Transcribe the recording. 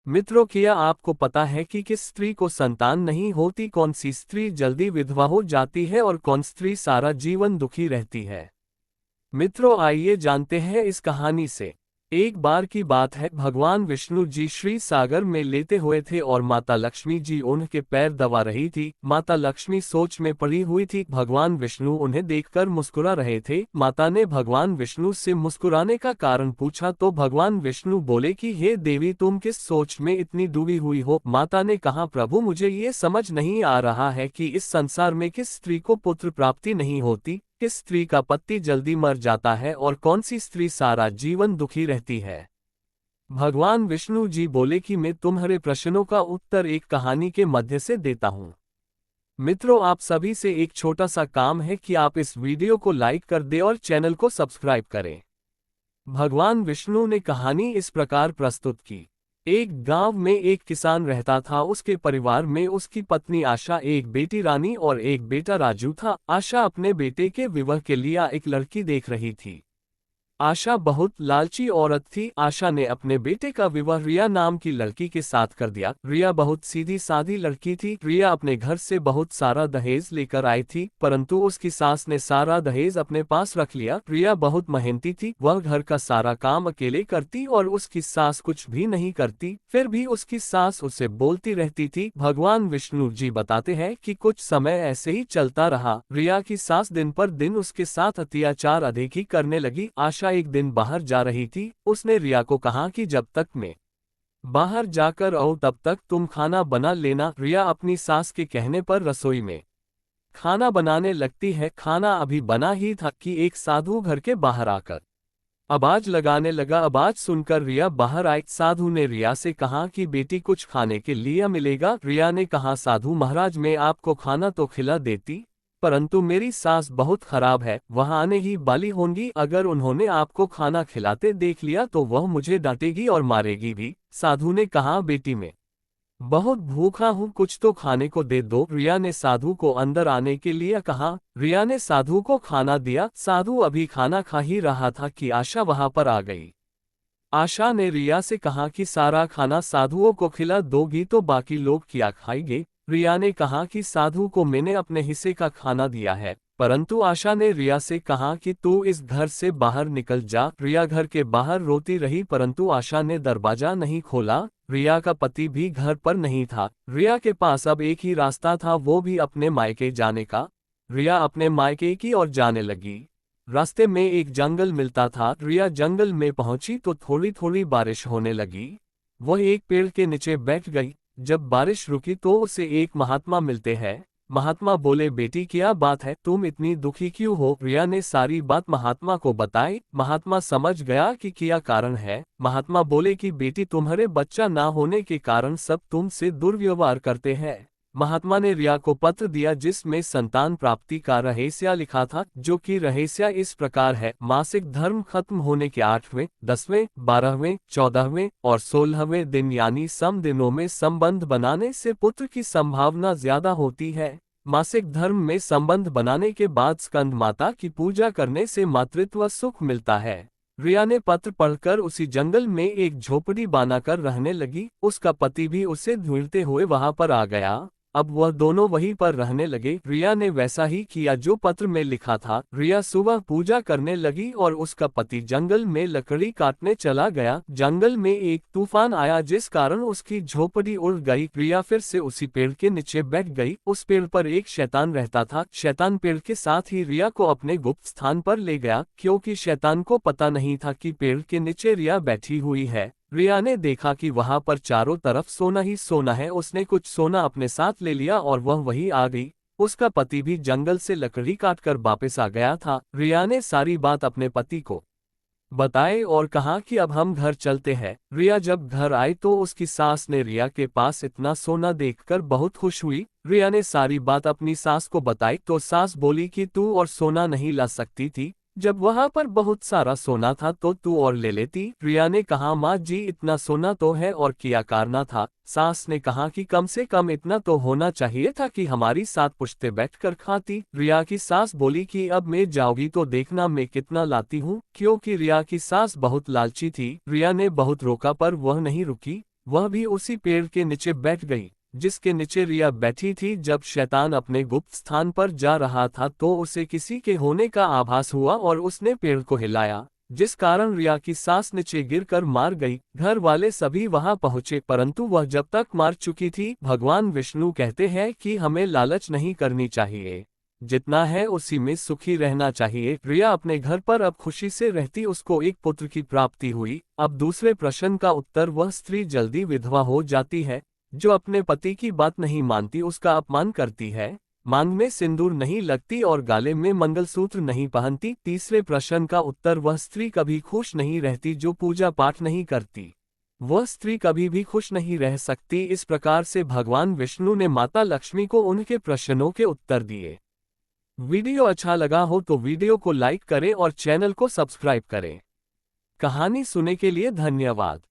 मित्रों, क्या आपको पता है कि किस स्त्री को संतान नहीं होती, कौन सी स्त्री जल्दी विधवा हो जाती है और कौन स्त्री सारा जीवन दुखी रहती है? मित्रों, आइए जानते हैं इस कहानी से। एक बार की बात है, भगवान विष्णु जी श्री सागर में लेटे हुए थे और माता लक्ष्मी जी उनके पैर दबा रही थी। माता लक्ष्मी सोच में पड़ी हुई थी। भगवान विष्णु उन्हें देखकर मुस्कुरा रहे थे। माता ने भगवान विष्णु से मुस्कुराने का कारण पूछा तो भगवान विष्णु बोले कि हे देवी, तुम किस सोच में इतनी डूबी हुई हो? माता ने कहा, प्रभु, मुझे ये समझ नहीं आ रहा है कि इस संसार में किस स्त्री को पुत्र प्राप्ति नहीं होती, किस स्त्री का पति जल्दी मर जाता है और कौन सी स्त्री सारा जीवन दुखी रहती है। भगवान विष्णु जी बोले कि मैं तुम्हारे प्रश्नों का उत्तर एक कहानी के मध्य से देता हूँ। मित्रों, आप सभी से एक छोटा सा काम है कि आप इस वीडियो को लाइक कर दें और चैनल को सब्सक्राइब करें। भगवान विष्णु ने कहानी इस प्रकार प्रस्तुत की। एक गांव में एक किसान रहता था। उसके परिवार में उसकी पत्नी आशा, एक बेटी रानी और एक बेटा राजू था। आशा अपने बेटे के विवाह के लिए एक लड़की देख रही थी। आशा बहुत लालची औरत थी। आशा ने अपने बेटे का विवाह रिया नाम की लड़की के साथ कर दिया। रिया बहुत सीधी सादी लड़की थी। रिया अपने घर से बहुत सारा दहेज लेकर आई थी, परंतु उसकी सास ने सारा दहेज अपने पास रख लिया। रिया बहुत मेहनती थी। वह घर का सारा काम अकेले करती और उसकी सास कुछ भी नहीं करती। फिर भी उसकी सास उसे बोलती रहती थी। भगवान विष्णु जी बताते हैं कि कुछ समय ऐसे ही चलता रहा। रिया की सास दिन पर दिन उसके साथ अत्याचार अधिक ही करने लगी। आशा एक दिन बाहर जा रही थी। उसने रिया को कहा कि जब तक मैं बाहर जाकर आऊं तब तक तुम खाना बना लेना। रिया अपनी सास के कहने पर रसोई में खाना बनाने लगती है। खाना अभी बना ही था कि एक साधु घर के बाहर आकर आवाज लगाने लगा। आवाज सुनकर रिया बाहर आई। साधु ने रिया से कहा कि बेटी, कुछ खाने के लिए मिलेगा? रिया ने कहा, साधु महाराज, मैं आपको खाना तो खिला देती, परंतु मेरी सास बहुत खराब है, वह आने ही वाली होंगी। अगर उन्होंने आपको खाना खिलाते देख लिया तो वह मुझे डांटेगी और मारेगी भी। साधु ने कहा, बेटी, मैं बहुत भूखा हूँ, कुछ तो खाने को दे दो। रिया ने साधु को अंदर आने के लिए कहा। रिया ने साधु को खाना दिया। साधु अभी खाना खा ही रहा था कि आशा वहां पर आ गई। आशा ने रिया से कहा कि सारा खाना साधुओं को खिला दोगी तो बाकी लोग क्या खाएंगे? रिया ने कहा कि साधु को मैंने अपने हिस्से का खाना दिया है। परंतु आशा ने रिया से कहा कि तू इस घर से बाहर निकल जा। रिया घर के बाहर रोती रही, परंतु आशा ने दरवाजा नहीं खोला। रिया का पति भी घर पर नहीं था। रिया के पास अब एक ही रास्ता था, वो भी अपने मायके जाने का। रिया अपने मायके की ओर जाने लगी। रास्ते में एक जंगल मिलता था। रिया जंगल में पहुंची तो थोड़ी थोड़ी बारिश होने लगी। वह एक पेड़ के नीचे बैठ गई। जब बारिश रुकी तो उसे एक महात्मा मिलते हैं। महात्मा बोले, बेटी, क्या बात है, तुम इतनी दुखी क्यों हो? रिया ने सारी बात महात्मा को बताई। महात्मा समझ गया कि क्या कारण है। महात्मा बोले कि बेटी, तुम्हारे बच्चा ना होने के कारण सब तुमसे दुर्व्यवहार करते हैं। महात्मा ने रिया को पत्र दिया जिसमें संतान प्राप्ति का रहस्य लिखा था, जो कि रहस्य इस प्रकार है। मासिक धर्म खत्म होने के 8वें, 10वें, 12वें, 14वें और 16वें दिन यानी सम दिनों में संबंध बनाने से पुत्र की संभावना ज्यादा होती है। मासिक धर्म में संबंध बनाने के बाद स्कंद माता की पूजा करने से मातृत्व सुख मिलता है। रिया ने पत्र पढ़कर उसी जंगल में एक झोपड़ी बनाकर रहने लगी। उसका पति भी उसे ढूंढते हुए वहां पर आ गया। अब वह दोनों वहीं पर रहने लगे। रिया ने वैसा ही किया जो पत्र में लिखा था। रिया सुबह पूजा करने लगी और उसका पति जंगल में लकड़ी काटने चला गया। जंगल में एक तूफान आया जिस कारण उसकी झोपड़ी उड़ गई। रिया फिर से उसी पेड़ के नीचे बैठ गई। उस पेड़ पर एक शैतान रहता था। शैतान पेड़ के साथ ही रिया को अपने गुप्त स्थान पर ले गया, क्योंकि शैतान को पता नहीं था कि पेड़ के नीचे रिया बैठी हुई है। रिया ने देखा कि वहां पर चारों तरफ सोना ही सोना है। उसने कुछ सोना अपने साथ ले लिया और वह वहीं आ गई। उसका पति भी जंगल से लकड़ी काटकर वापस आ गया था। रिया ने सारी बात अपने पति को बताई और कहा कि अब हम घर चलते हैं। रिया जब घर आई तो उसकी सास ने रिया के पास इतना सोना देखकर बहुत खुश हुई। रिया ने सारी बात अपनी सास को बताई तो सास बोली कि तू और सोना नहीं ला सकती थी, जब वहां पर बहुत सारा सोना था तो तू और ले लेती। रिया ने कहा, माँ जी, इतना सोना तो है और क्या करना था? सास ने कहा कि कम से कम इतना तो होना चाहिए था कि हमारी साथ पुश्ते बैठकर खाती। रिया की सास बोली कि अब मैं जाऊंगी तो देखना मैं कितना लाती हूँ, क्योंकि रिया की सास बहुत लालची थी। रिया ने बहुत रोका पर वह नहीं रुकी। वह भी उसी पेड़ के नीचे बैठ गई जिसके नीचे रिया बैठी थी। जब शैतान अपने गुप्त स्थान पर जा रहा था तो उसे किसी के होने का आभास हुआ और उसने पेड़ को हिलाया, जिस कारण रिया की सांस नीचे गिरकर मार गई। घर वाले सभी वहां पहुंचे परंतु वह जब तक मार चुकी थी। भगवान विष्णु कहते हैं कि हमें लालच नहीं करनी चाहिए, जितना है उसी में सुखी रहना चाहिए। रिया अपने घर पर अब खुशी से रहती, उसको एक पुत्र की प्राप्ति हुई। अब दूसरे प्रश्न का उत्तर, वह स्त्री जल्दी विधवा हो जाती है जो अपने पति की बात नहीं मानती, उसका अपमान करती है, मांग में सिंदूर नहीं लगती और गाले में मंगलसूत्र नहीं पहनती। तीसरे प्रश्न का उत्तर, वह स्त्री कभी खुश नहीं रहती जो पूजा पाठ नहीं करती, वह स्त्री कभी भी खुश नहीं रह सकती। इस प्रकार से भगवान विष्णु ने माता लक्ष्मी को उनके प्रश्नों के उत्तर दिए। वीडियो अच्छा लगा हो तो वीडियो को लाइक करें और चैनल को सब्सक्राइब करें। कहानी सुनने के लिए धन्यवाद।